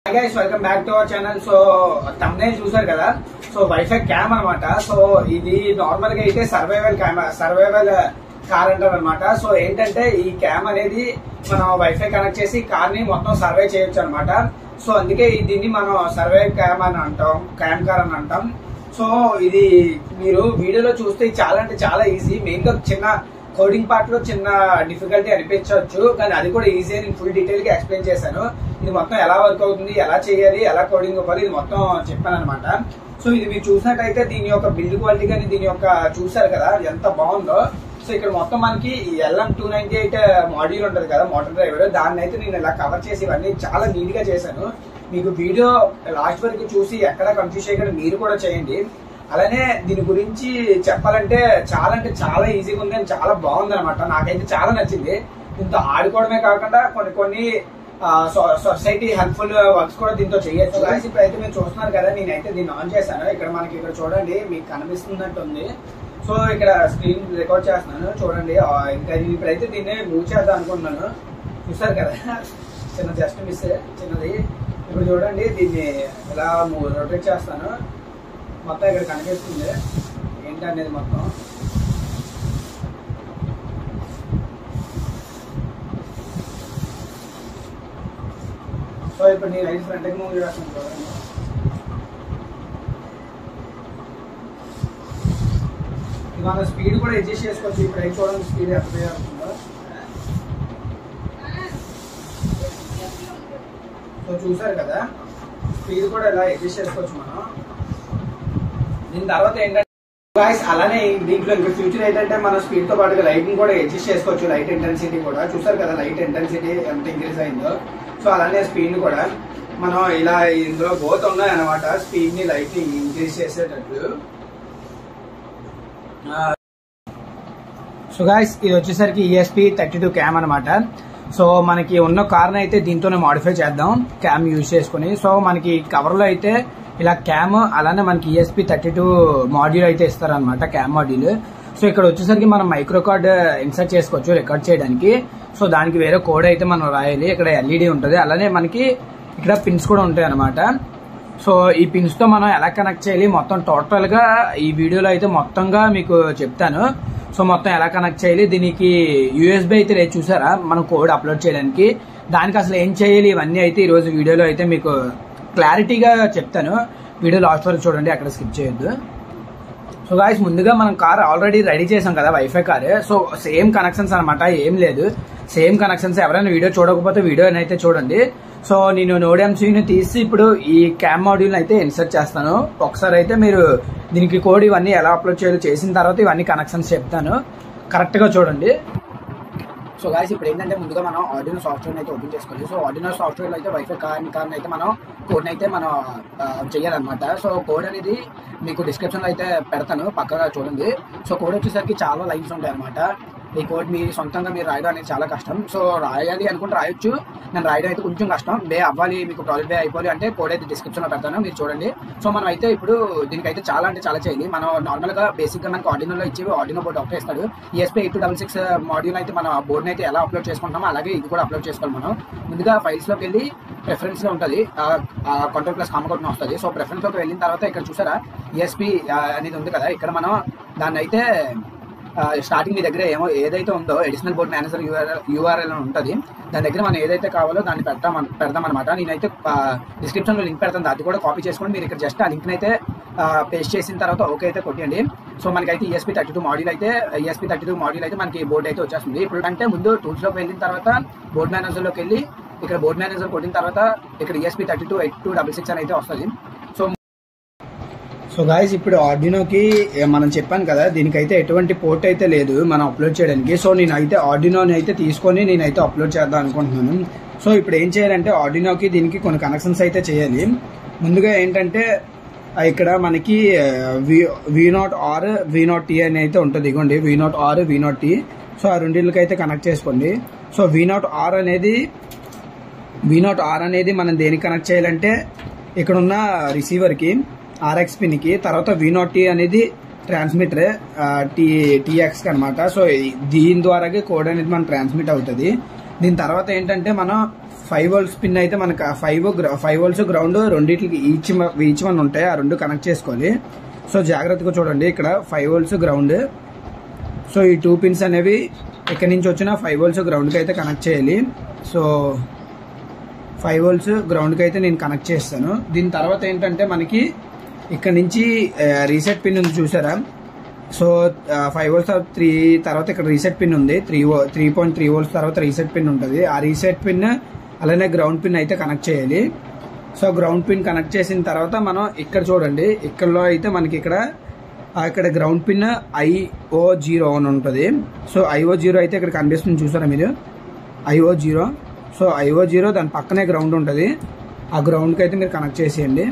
Hi guys, welcome back to our channel. So thumbnail చూసారు కదా. So wifi cam అన్నమాట. So ఇది normal గా అయితే సర్వైవల్ కార్ అంటారు అనమాట. సో ఏంటంటే ఈ క్యామ్ అనేది మనం వైఫై కనెక్ట్ చేసి కార్ ని మొత్తం సర్వే చేయొచ్చు అనమాట. సో అందుకే దీన్ని మనం సర్వైవ్ క్యామ్ అని అంటాం, క్యామ్ కార్ అని అంటాం. సో ఇది మీరు వీడియోలో చూస్తే చాలా అంటే చాలా ఈజీ. మెయిన్ గా చిన్న కోడింగ్ పార్ట్ లో చిన్న డిఫికల్టీ అనిపించవచ్చు, కానీ అది కూడా ఈజీ అని ఫుల్ డీటెయిల్ గా ఎక్స్ప్లెయిన్ చేశాను. ఇది మొత్తం ఎలా వర్క్ అవుతుంది, ఎలా చేయాలి, ఎలా కోడింగ్ అవ్వాలి, ఇది మొత్తం చెప్పాను అనమాట. సో ఇది మీరు చూసినట్టయితే దీని యొక్క బిల్డ్ క్వాలిటీ కానీ దీని యొక్క చూసారు కదా ఎంత బాగుందో. సో ఇక్కడ మొత్తం మనకి LM298 మాడ్యూల్ ఉంటది కదా, మోటార్ డ్రైవర్, దాన్ని అయితే నేను ఇలా కవర్ చేసి ఇవన్నీ చాలా నీట్ గా చేశాను. మీకు వీడియో లాస్ట్ వరకు చూసి ఎక్కడ కన్ఫ్యూజ్ చేయకుండా మీరు కూడా చేయండి. అలానే దీని గురించి చెప్పాలంటే చాలా ఈజీగా ఉంది అని చాలా బాగుంది అనమాట. నాకైతే చాలా నచ్చింది. దీంతో ఆడుకోవడమే కాకుండా కొన్ని సొసైటీ హెల్ప్ఫుల్ వర్క్స్ కూడా దీంతో చేయొచ్చు. ఇప్పుడు అయితే మీరు చూస్తున్నారు కదా, నేనైతే దీన్ని ఆన్ చేశాను. ఇక్కడ చూడండి, మీకు కనిపిస్తున్నట్టుంది. సో ఇక్కడ స్క్రీన్ రికార్డ్ చేస్తున్నాను చూడండి. ఇంకా ఇప్పుడైతే దీన్ని మూవ్ చేద్దాం అనుకుంటున్నాను. చూసారు కదా, చిన్న జస్ట్ మిస్ చిన్నది. ఇప్పుడు చూడండి, దీన్ని ఇలా రొటేట్ చేస్తాను. మొత్తం ఇక్కడ కనిపిస్తుంది ఏంటనేది మొత్తం. సో ఇప్పుడు నేను అయితే ఫ్రంట్కి మూవ్ చేస్తాను చూడండి. మన స్పీడ్ కూడా అడ్జస్ట్ చేసుకోవచ్చు. ఇప్పుడు అయితే చూడండి స్పీడ్ ఎంత చేస్తుందో. సో చూసారు కదా, స్పీడ్ కూడా ఇలా అడ్జస్ట్ చేసుకోవచ్చు మనం. దీని తర్వాత ఏంటంటే గాయ్స్, అలానే దీంట్లో ఇంకా ఫ్యూచర్ ఏంటంటే మన స్పీడ్ తో పాటుగా లైటింగ్ కూడా అడ్జస్ట్ చేసుకోవచ్చు. లైట్ ఇంటెన్సిటీ కూడా చూసారు కదా, లైట్ ఇంటెన్సిటీ ఎంత ఇంక్రీజ్ అయిందో. సో అలానే స్పీడ్ కూడా మనం ఇలా ఇందులో బోత్ ఉన్నాయి అనమాట, స్పీడ్ ని లైట్ ని ఇంక్రీజ్ చేసేటట్లు. సో గాయ్స్, ఇది వచ్చేసరికి ESP32 క్యామ్ అనమాట. సో మనకి ఉన్న కార్ అయితే దీంతోనే మాడిఫై చేద్దాం క్యామ్ యూజ్ చేసుకుని. సో మనకి కవర్ లో అయితే ఇలా క్యామ్, అలానే మనకి ESP32 మాడ్యూల్ అయితే ఇస్తారనమాట, క్యామ్ మాడ్యూల్. సో ఇక్కడ వచ్చేసరికి మనం మైక్రో కార్డ్ ఇన్సర్ట్ చేసుకోవచ్చు రికార్డ్ చేయడానికి. సో దానికి వేరే కోడ్ అయితే మనం రాయాలి. ఇక్కడ LED ఉంటుంది, అలానే మనకి ఇక్కడ పిన్స్ కూడా ఉంటాయి అనమాట. సో ఈ పిన్స్ తో మనం ఎలా కనెక్ట్ చేయాలి మొత్తం టోటల్ గా ఈ వీడియోలో అయితే మొత్తంగా మీకు చెప్తాను. సో మొత్తం ఎలా కనెక్ట్ చేయాలి, దీనికి USB అయితే లేదు చూసారా మనం కోడ్ అప్లోడ్ చేయడానికి. దానికి అసలు ఏం చేయాలి ఇవన్నీ అయితే ఈ రోజు వీడియోలో అయితే మీకు క్లారిటీగా చెప్తాను. వీడియో లాస్ట్ వరకు చూడండి, అక్కడ స్కిప్ చేయొద్దు. సో గాయ్స్, ముందుగా మనం కార్ ఆల్రెడీ రెడీ చేసాం కదా, wifi car. So same connections అనమాట, ఏం లేదు, సేమ్ కనెక్షన్స్. ఎవరైనా వీడియో చూడకపోతే వీడియో అయితే చూడండి. సో నేను నోడ్ MCU తీసి ఇప్పుడు ఈ క్యామ్ మాడ్యూల్ అయితే ఇన్సర్ట్ చేస్తాను. ఒకసారి అయితే మీరు దీనికి కోడ్ ఇవన్నీ ఎలా అప్లోడ్ చేయాలో చేసిన తర్వాత ఇవన్నీ కనెక్షన్స్ చెప్తాను, కరెక్ట్ గా చూడండి. సో గాయ్స్, ఇప్పుడు ఏంటంటే ముందుగా మనం ఆర్డినో సాఫ్ట్వేర్ అయితే ఓపెన్ చేసుకోవాలి. సో ఆర్డినో సాఫ్ట్వేర్ అయితే వైఫై కార్ అయితే మనం కోడ్ అయితే మనం చేయాలన్నమాట. సో కోడ్ అనేది మీకు డిస్క్రిప్షన్ లో అయితే పెడతాను, పక్కగా చూడండి. సో కోడ్ వచ్చేసరికి చాలా లైన్స్ ఉంటాయి అనమాట. ఈ కోడ్ మీ సొంతంగా మీరు రాయడం అనేది చాలా కష్టం. సో రాయాలి అనుకుంటే రాయొచ్చు, నేను రాయడం అయితే కొంచెం కష్టం. బే అవ్వాలి, మీకు ప్రాజెక్ట్ బే అయిపోవాలి అంటే కోడ్ అయితే డిస్క్రిప్షన్ లో పెడతాను, మీరు చూడండి. సో మనం అయితే ఇప్పుడు దీనికైతే చాలా అంటే చాలా చేయాలి. మనం నార్మల్ గా బేసిక్ గా మనకి ఆర్డినోలో ఇచ్చేవి ఆర్డినో బోర్డు ఒకటే ఇస్తాడు. ESP8266 మాడ్యూల్ అయితే మనం బోర్డుని అయితే ఎలా అప్లోడ్ చేసుకుంటామో అలాగే ఇది కూడా అప్లోడ్ చేసుకోవాలి. మనం ముందుగా ఫైల్స్ లోకి వెళ్ళి ప్రిఫరెన్స్ లో ఉంటుంది, కంట్రోల్ ప్లస్ కామ కొట్టిన వస్తుంది. సో ప్రిఫరెన్స్ లోకి వెళ్ళిన తర్వాత ఇక్కడ చూసారా ESP అనేది ఉంది కదా, ఇక్కడ మనం దాన్ని అయితే స్టార్టింగ్ మీ దగ్గర ఏదైతే ఉందో అడిషనల్ బోర్డ్ మేనేజర్ URL అని ఉంటుంది, దాని దగ్గర మనం ఏదైతే కావాలో దాన్ని పెడదాం అనమాట. నేనైతే డిస్క్రిప్షన్ లో లింక్ పెడతాను, అది కూడా కాపీ చేసుకొని మీరు ఇక్కడ జస్ట్ ఆ లింక్ అయితే పేస్ట్ చేసిన తర్వాత ఓకే అయితే కొట్టండి. సో మనకైతే ESP32 మాడ్యూల్ అయితే మనకి బోర్డు అయితే వచ్చేస్తుంది. ఇప్పుడు అంటే ముందు టూల్స్ లోకి వెళ్ళిన తర్వాత బోర్డ్ మేనేజర్ లోకి వెళ్ళి ఇక్కడ బోర్డ్ మేనేజర్ కొట్టిన తర్వాత ఇక్కడ ESP328266 అని అయితే వస్తుంది. సో గాయస్, ఇప్పుడు ఆర్డినోకి మనం చెప్పాను కదా, దీనికైతే ఎటువంటి పోర్ట్ అయితే లేదు మనం అప్లోడ్ చేయడానికి. సో నేనైతే ఆర్డినోని అయితే తీసుకొని నేనైతే అప్లోడ్ చేద్దాం అనుకుంటున్నాను. సో ఇప్పుడు ఏం చేయాలంటే ఆర్డినోకి దీనికి కొన్ని కనెక్షన్స్ అయితే చేయాలి. ముందుగా ఏంటంటే ఇక్కడ మనకి V0R V0T అని అయితే ఉంటుంది. ఇగోండి V0R V0T. సో ఆ రెండింటికి అయితే కనెక్ట్ చేసుకోండి. సో V0R అనేది మనం దేనికి కనెక్ట్ చేయాలంటే ఇక్కడ ఉన్న రిసీవర్ కి RX పిన్ కి, తర్వాత V0T అనేది ట్రాన్స్మిటర్ TX అనమాట. సో దీని ద్వారా కోడ్ అనేది మనం ట్రాన్స్మిట్ అవుతుంది. దీని తర్వాత ఏంటంటే మనం 5 volts పిన్ అయితే మనకు 5 volts గ్రౌండ్ రెండింటికి ఈచ్ వన్ ఉంటాయి. ఆ రెండు కనెక్ట్ చేసుకోవాలి. సో జాగ్రత్తగా చూడండి, ఇక్కడ 5 volts గ్రౌండ్. సో ఈ 2 పిన్స్ అనేవి ఇక్కడ నుంచి వచ్చిన 5 volts గ్రౌండ్కి అయితే కనెక్ట్ చేయాలి. సో 5 volts గ్రౌండ్కి అయితే నేను కనెక్ట్ చేస్తాను. దీని తర్వాత ఏంటంటే మనకి ఇక్కడ నుంచి రీసెట్ పిన్ ఉంది చూసారా. సో 5 volts 3 తర్వాత ఇక్కడ రీసెట్ పిన్ ఉంది. 3.3 volts తర్వాత రీసెట్ పిన్ ఉంటుంది. ఆ రీసెట్ పిన్ అలానే గ్రౌండ్ పిన్ అయితే కనెక్ట్ చేయాలి. సో గ్రౌండ్ పిన్ కనెక్ట్ చేసిన తర్వాత మనం ఇక్కడ చూడండి, ఇక్కడలో అయితే మనకి ఇక్కడ గ్రౌండ్ పిన్ IO0 అని ఉంటుంది. సో IO0 అయితే ఇక్కడ కనిపిస్తుంది చూసారా మీరు, IO0. సో IO0 దాని పక్కనే గ్రౌండ్ ఉంటుంది. ఆ గ్రౌండ్కి అయితే మీరు కనెక్ట్ చేసేయండి.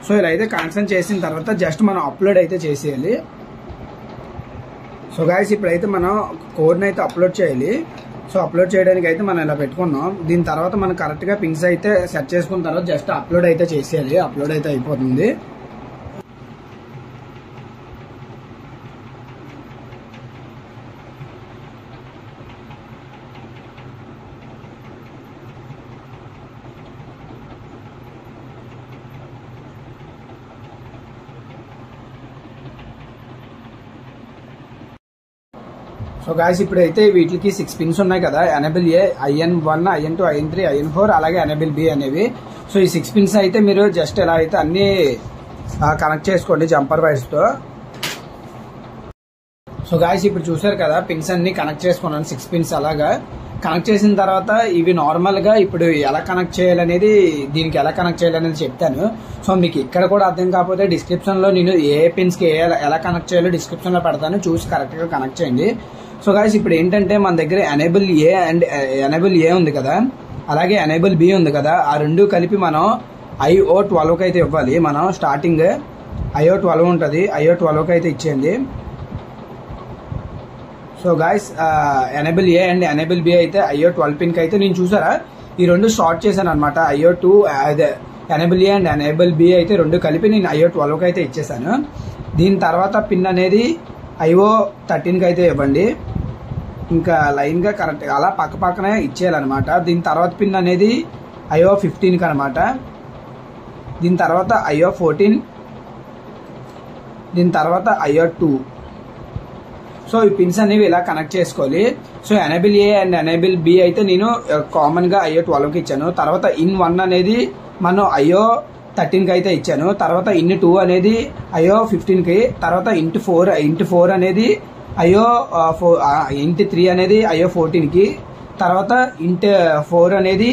సో ఇలా అయితే కనెక్షన్ చేసిన తర్వాత జస్ట్ మనం అప్లోడ్ అయితే చేసేయాలి. సో గాయస్ ఇప్పుడైతే మనం కోడ్ని అయితే అప్లోడ్ చేయాలి. సో అప్లోడ్ చేయడానికి అయితే మనం ఇలా పెట్టుకున్నాం. దీని తర్వాత మనం కరెక్ట్గా పిన్స్ అయితే సెట్ చేసుకున్న తర్వాత జస్ట్ అప్లోడ్ అయితే చేసేయాలి. అప్లోడ్ అయితే అయిపోతుంది. సో గాయస్ ఇప్పుడైతే వీటికి 6 పిన్స్ ఉన్నాయి కదా, ఎనేబుల్ ఏ, IN1, IN2, IN3, IN4 అలాగే ఎనేబుల్ బి అనేవి. సో ఈ 6 పిన్స్ అయితే మీరు జస్ట్ ఎలా అయితే అన్ని కనెక్ట్ చేసుకోండి జంపర్ వైర్స్ తో. సో గాయస్ ఇప్పుడు చూసారు కదా, పిన్స్ అన్ని కనెక్ట్ చేసుకున్నాను 6 పిన్స్. అలాగా కనెక్ట్ చేసిన తర్వాత ఇవి నార్మల్ గా ఇప్పుడు ఎలా కనెక్ట్ చేయాలనేది, దీనికి ఎలా కనెక్ట్ చేయాలనేది చెప్తాను. సో మీకు ఇక్కడ కూడా అర్థం కాకపోతే డిస్క్రిప్షన్ లో నేను ఏ పిన్స్ కి ఎలా కనెక్ట్ చేయాలో డిస్క్రిప్షన్ లో పెడతాను, చూసి కరెక్ట్ గా కనెక్ట్ చేయండి. సో గాయస్ ఇప్పుడు ఏంటంటే మన దగ్గర ఎనేబుల్ ఏ అండ్ ఎనేబుల్ ఏ ఉంది కదా, అలాగే ఎనేబుల్ బి ఉంది కదా, ఆ రెండు కలిపి మనం IO12 అయితే ఇవ్వాలి. మనం స్టార్టింగ్ IO12 ఉంటుంది, IO12 అయితే ఇచ్చేయండి. So guys enable A and enable B అయితే IO12 పిన్ కి అయితే నేను చూసారా ఈ రెండు షార్ట్ చేశాను అనమాట. IO2 enable A and enable B అయితే రెండు కలిపి నేను IO12 అయితే ఇచ్చేసాను. దీని తర్వాత పిన్ అనేది IO13 కి అయితే ఇవ్వండి. ఇంకా లైన్ గా కరెక్ట్ అలా పక్క పక్కనే ఇచ్చేయాలన్నమాట. దీని తర్వాత పిన్ అనేది IO15 కి అనమాట. దీని తర్వాత IO14, దీని తర్వాత IO2. సో ఈ పిన్స్ అనేవి ఇలా కనెక్ట్ చేసుకోవాలి. So enable A and enable B అయితే నేను కామన్ గా IO12 కి ఇచ్చాను. తర్వాత IN1 అనేది మనం IO13 కి అయితే ఇచ్చాను. తర్వాత IN2 అనేది IO15 కి, తర్వాత INT4 అనేది IN3 అనేది IO14 కి, తర్వాత INT4 అనేది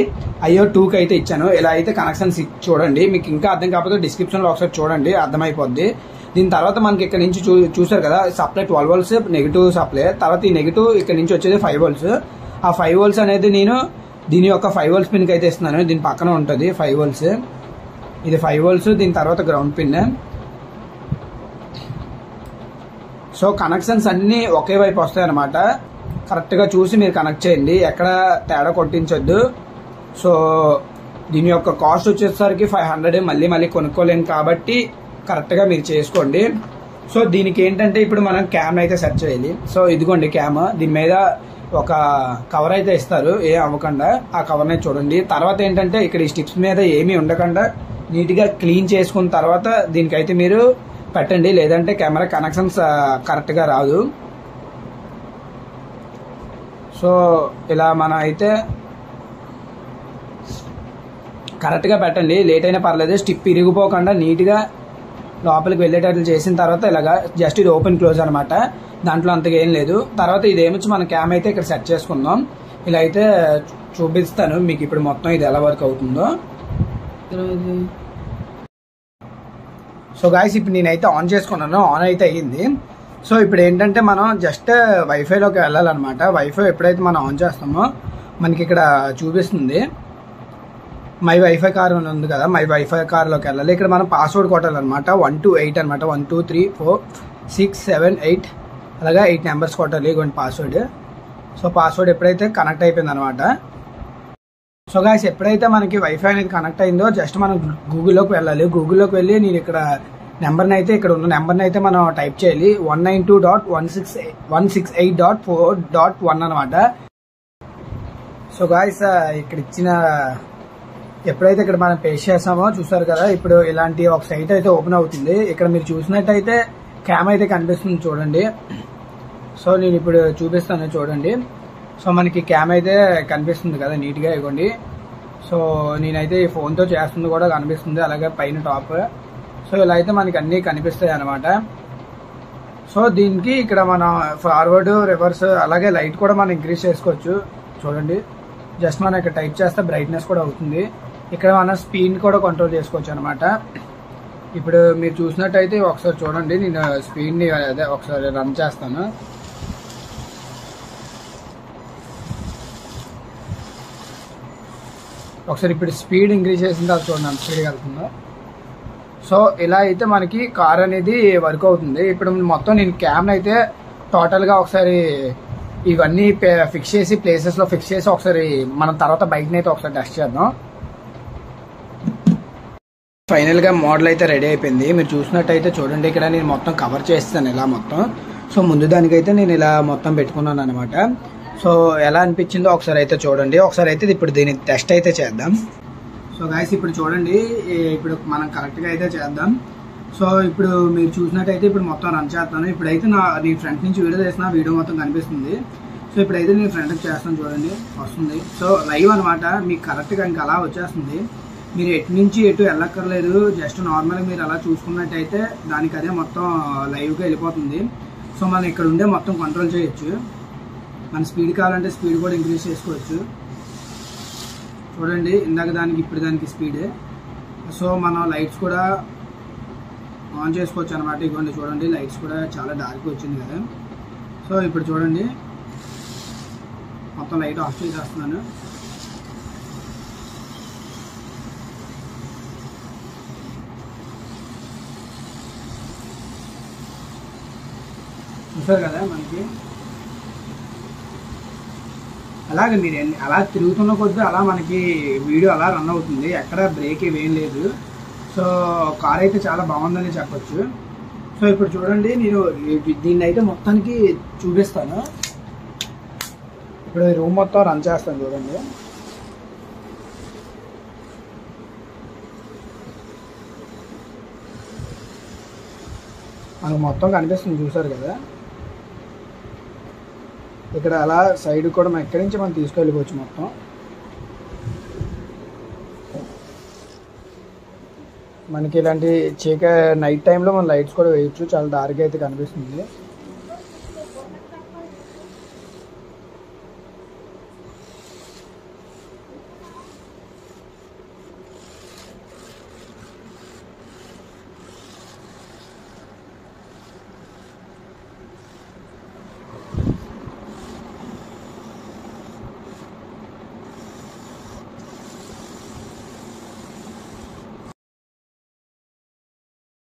IO2 కి అయితే ఇచ్చాను. ఇలా అయితే కనెక్షన్స్ చూడండి. మీకు ఇంకా అర్థం కాకపోతే డిస్క్రిప్షన్ లో ఒకసారి చూడండి, అర్థమైపోద్ది. దీని తర్వాత మనకి ఇక్కడ నుంచి చూసారు కదా, సప్లై 12 volts నెగిటివ్ సప్లై. తర్వాత ఈ నెగిటివ్ ఇక్కడ నుంచి వచ్చేది 5 volts. ఆ 5 volts అనేది నేను దీని యొక్క 5 volts పిన్ కి అయితే ఇస్తున్నాను. దీని పక్కన ఉంటుంది 5 volts, ఇది 5 volts. దీని తర్వాత గ్రౌండ్ పిన్. సో కనెక్షన్స్ అన్ని ఒకే వైపు వస్తాయి అనమాట. కరెక్ట్ గా చూసి మీరు కనెక్ట్ చేయండి, ఎక్కడ తేడా కొట్టించొద్దు. సో దీని యొక్క కాస్ట్ వచ్చేసరికి 500, మళ్ళీ కొనుక్కోలేము కాబట్టి కరెక్ట్ గా మీరు చేసుకోండి. సో దీనికి ఏంటంటే ఇప్పుడు మనం క్యామ్ అయితే సెట్ చేయాలి. సో ఇదిగోండి క్యామ్, దీని మీద ఒక కవర్ అయితే ఇస్తారు, ఏ అవ్వకుండా ఆ కవర్ అయితే చూడండి. తర్వాత ఏంటంటే ఇక్కడ ఈ స్టిప్స్ మీద ఏమీ ఉండకుండా నీట్ గా క్లీన్ చేసుకున్న తర్వాత దీనికైతే మీరు పెట్టండి, లేదంటే కెమెరా కనెక్షన్స్ కరెక్ట్ గా రాదు. సో ఇలా మనం అయితే కరెక్ట్ గా పెట్టండి, లేట్ అయినా పర్లేదు. స్టిప్ ఇరిగిపోకుండా నీట్ గా లోపలికి వెళ్ళేటట్లు చేసిన తర్వాత ఇలాగా జస్ట్ ఇది ఓపెన్ క్లోజ్ అనమాట, దాంట్లో అంతగా ఏం లేదు. తర్వాత ఇదేమొచ్చి మన క్యామ్ అయితే ఇక్కడ సెట్ చేసుకుందాం. ఇలా అయితే చూపిస్తాను మీకు ఇప్పుడు మొత్తం ఇది ఎలా వర్క్ అవుతుందో. సో గాయస్ ఇప్పుడు నేనైతే ఆన్ చేసుకున్నాను, ఆన్ అయితే అయ్యింది. సో ఇప్పుడు ఏంటంటే మనం జస్ట్ వైఫైలోకి వెళ్ళాలన్నమాట. వైఫై ఎప్పుడైతే మనం ఆన్ చేస్తామో మనకి ఇక్కడ చూపిస్తుంది మై వైఫై కార్ అని ఉంది కదా, మై వైఫై కార్లోకి వెళ్ళాలి. ఇక్కడ మనం పాస్వర్డ్ కొట్టాలన్నమాట, 1 to 8 అనమాట. 1 2 3 4 6 7 8 అలాగా 8 నెంబర్స్ కొట్టాలి. ఇటువంటి పాస్వర్డ్. సో పాస్వర్డ్ ఎప్పుడైతే కనెక్ట్ అయిపోయింది అనమాట. సో గాయస్ ఎప్పుడైతే మనకి వైఫై అనేది కనెక్ట్ అయిందో జస్ట్ మనం గూగుల్లోకి వెళ్ళాలి. గూగుల్లోకి వెళ్ళి నేను ఇక్కడ నెంబర్ని అయితే ఇక్కడ ఉన్న నెంబర్ని అయితే మనం టైప్ చేయాలి, 192.168.4.1 అనమాట. సో గాయ్స్ ఇక్కడ ఇచ్చిన ఎప్పుడైతే ఇక్కడ మనం పేస్ట్ చేస్తామో చూసారు కదా, ఇప్పుడు ఇలాంటి ఒక సైట్ అయితే ఓపెన్ అవుతుంది. ఇక్కడ మీరు చూసినట్టయితే క్యామ్ అయితే కనిపిస్తుంది చూడండి. సో నేను ఇప్పుడు చూపిస్తాను చూడండి. సో మనకి క్యామ్ అయితే కనిపిస్తుంది కదా నీట్ గా, ఇవ్వండి. సో నేనైతే ఈ ఫోన్ తో చేస్తుంది కూడా కనిపిస్తుంది, అలాగే పైన టాప్. సో ఇలా అయితే మనకి అన్ని కనిపిస్తాయి అనమాట. సో దీనికి ఇక్కడ మనం ఫార్వర్డ్, రివర్స్, అలాగే లైట్ కూడా మనం ఇంక్రీజ్ చేసుకోవచ్చు చూడండి. జస్ట్ మనం ఇక్కడ టైప్ చేస్తే బ్రైట్నెస్ కూడా అవుతుంది. ఇక్కడ మనం స్పీడ్ కూడా కంట్రోల్ చేసుకోవచ్చు అనమాట. ఇప్పుడు మీరు చూసినట్టయితే ఒకసారి చూడండి, నేను స్పీడ్ని అదే ఒకసారి రన్ చేస్తాను. ఒకసారి ఇప్పుడు స్పీడ్ ఇంక్రీజ్ చేసిన తర్వాత చూడండి అంత స్పీడ్గా వెళ్తుందో. సో ఇలా అయితే మనకి కార్ అనేది వర్క్ అవుతుంది. ఇప్పుడు మొత్తం నేను క్యామ్ అయితే టోటల్గా ఒకసారి ఇవన్నీ ఫిక్స్ చేసి ప్లేసెస్లో ఫిక్స్ చేసి ఒకసారి మనం తర్వాత బైక్ని అయితే ఒకసారి టెస్ట్ చేద్దాం. ఫైనల్గా మోడల్ అయితే రెడీ అయిపోయింది. మీరు చూసినట్టయితే చూడండి, ఇక్కడ నేను మొత్తం కవర్ చేస్తాను ఇలా మొత్తం. సో ముందు దానికైతే నేను ఇలా మొత్తం పెట్టుకున్నాను అనమాట. సో ఎలా అనిపించిందో ఒకసారి అయితే చూడండి. ఒకసారి అయితే ఇప్పుడు దీన్ని టెస్ట్ అయితే చేద్దాం. సో గైస్ ఇప్పుడు చూడండి, ఇప్పుడు మనం కరెక్ట్గా అయితే చేద్దాం. సో ఇప్పుడు మీరు చూసినట్టయితే ఇప్పుడు మొత్తం రన్ చేస్తాను. ఇప్పుడైతే నేను ఫ్రంట్ నుంచి వీడియో చేసిన వీడియో మొత్తం కనిపిస్తుంది. సో ఇప్పుడైతే నేను ఫ్రంట్కి చేస్తాను చూడండి, వస్తుంది. సో లైవ్ అనమాట, మీకు కరెక్ట్గా ఇంకా అలా వచ్చేస్తుంది. మీరు ఎటు నుంచి ఎటు వెళ్ళక్కర్లేదు, జస్ట్ నార్మల్గా మీరు అలా చూసుకున్నట్టయితే దానికి అదే మొత్తం లైవ్గా వెళ్ళిపోతుంది. సో మనం ఇక్కడ ఉండే మొత్తం కంట్రోల్ చేయొచ్చు. మన స్పీడ్ కావాలంటే స్పీడ్ కూడా ఇంక్రీజ్ చేసుకోవచ్చు చూడండి. ఇందాక దానికి ఇప్పుడు దానికి స్పీడ్. సో మనం లైట్స్ కూడా ఆన్ చేసుకోవచ్చు అనమాట. ఇవ్వండి చూడండి, లైట్స్ కూడా చాలా డార్క్ వచ్చింది కదా. సో ఇప్పుడు చూడండి, మొత్తం లైట్ ఆఫ్ చేసేస్తున్నాను. చూసారు కదా మనకి అలాగే మీరు అలా తిరుగుతున్న కొద్దీ అలా మనకి వీడియో అలా రన్ అవుతుంది, ఎక్కడ బ్రేక్ ఇవేం లేదు. సో కార్ అయితే చాలా బాగుందని చెప్పొచ్చు. సో ఇప్పుడు చూడండి, నేను దీన్ని అయితే మొత్తానికి చూపిస్తాను. ఇప్పుడు ఈ రూమ్ మొత్తం రన్ చేస్తాను చూడండి. మనకు మొత్తం కనిపిస్తుంది చూసారు కదా. ఇక్కడ అలా సైడ్ కూడా మనం ఎక్కడి నుంచి మనం తీసుకెళ్ళిపోవచ్చు మొత్తం. మనకి ఇలాంటి నైట్ టైంలో మనం లైట్స్ కూడా వేయచ్చు, చాలా డార్క్ అయితే కనిపిస్తుంది.